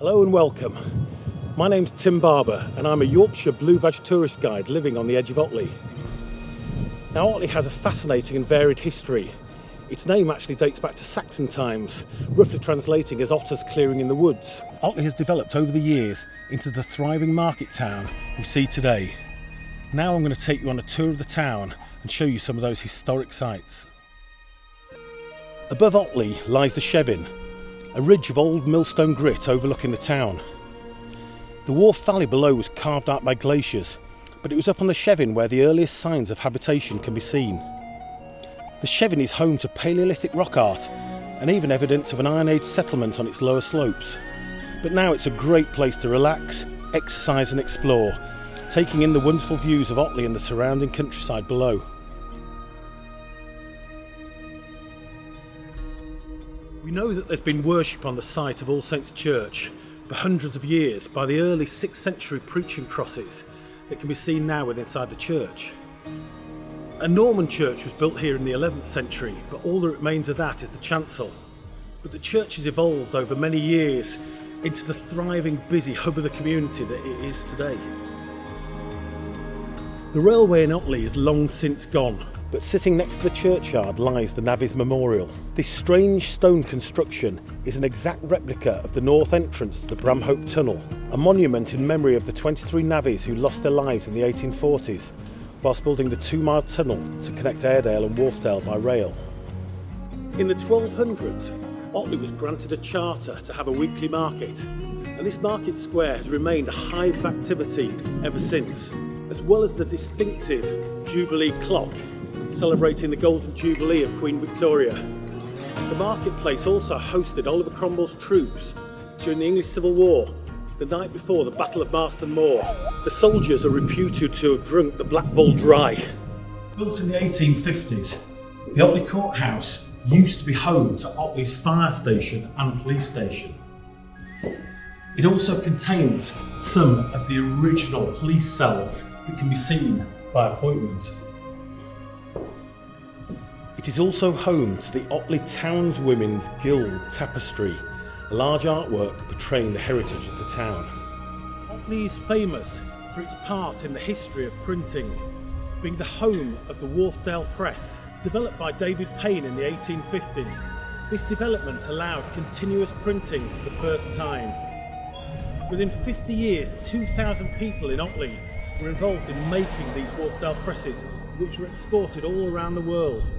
Hello and welcome. My name's Tim Barber and I'm a Yorkshire Blue Badge tourist guide living on the edge of Otley. Now Otley has a fascinating and varied history. Its name actually dates back to Saxon times, roughly translating as otters clearing in the woods. Otley has developed over the years into the thriving market town we see today. Now I'm going to take you on a tour of the town and show you some of those historic sites. Above Otley lies the Chevin, a ridge of old millstone grit overlooking the town. The Wharf Valley below was carved out by glaciers, but it was up on the Chevin where the earliest signs of habitation can be seen. The Chevin is home to Paleolithic rock art and even evidence of an Iron Age settlement on its lower slopes. But now it's a great place to relax, exercise and explore, taking in the wonderful views of Otley and the surrounding countryside below. We know that there's been worship on the site of All Saints Church for hundreds of years by the early 6th century preaching crosses that can be seen now within inside the church. A Norman church was built here in the 11th century, but all that remains of that is the chancel. But the church has evolved over many years into the thriving, busy hub of the community that it is today. The railway in Otley is long since gone, but sitting next to the churchyard lies the Navvies Memorial. This strange stone construction is an exact replica of the north entrance to the Bramhope Tunnel, a monument in memory of the 23 navvies who lost their lives in the 1840s whilst building the 2-mile tunnel to connect Airedale and Wharfdale by rail. In the 1200s, Otley was granted a charter to have a weekly market, and this market square has remained a hive of activity ever since, as well as the distinctive Jubilee clock celebrating the Golden Jubilee of Queen Victoria. The marketplace also hosted Oliver Cromwell's troops during the English Civil War, the night before the Battle of Marston Moor. The soldiers are reputed to have drunk the Black Bull dry. Built in the 1850s, the Otley Courthouse used to be home to Otley's fire station and police station. It also contains some of the original police cells that can be seen by appointment. It is also home to the Otley Townswomen's Guild tapestry, a large artwork portraying the heritage of the town. Otley is famous for its part in the history of printing, being the home of the Wharfdale Press. Developed by David Payne in the 1850s, this development allowed continuous printing for the first time. Within 50 years, 2,000 people in Otley were involved in making these Wharfdale presses, which were exported all around the world.